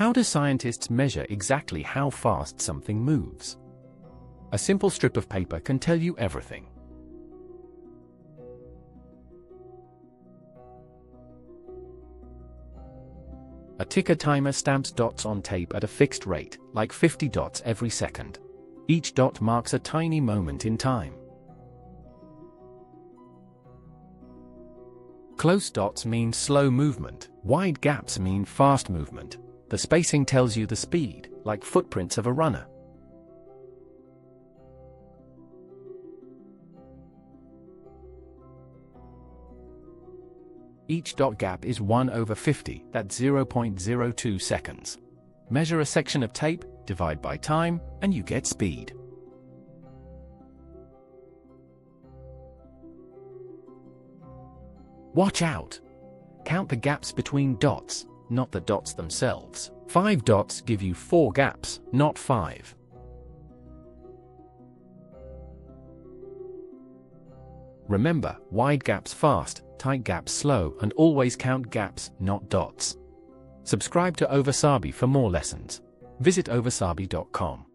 How do scientists measure exactly how fast something moves? A simple strip of paper can tell you everything. A ticker timer stamps dots on tape at a fixed rate, like 50 dots every second. Each dot marks a tiny moment in time. Close dots mean slow movement, wide gaps mean fast movement. The spacing tells you the speed, like footprints of a runner. Each dot gap is 1/50, that's 0.02 seconds. Measure a section of tape, divide by time, and you get speed. Watch out! Count the gaps between dots, not the dots themselves. 5 dots give you 4 gaps, not 5. Remember, wide gaps fast, tight gaps slow, and always count gaps, not dots. Subscribe to Ovasaabi for more lessons. Visit ovasaabi.com.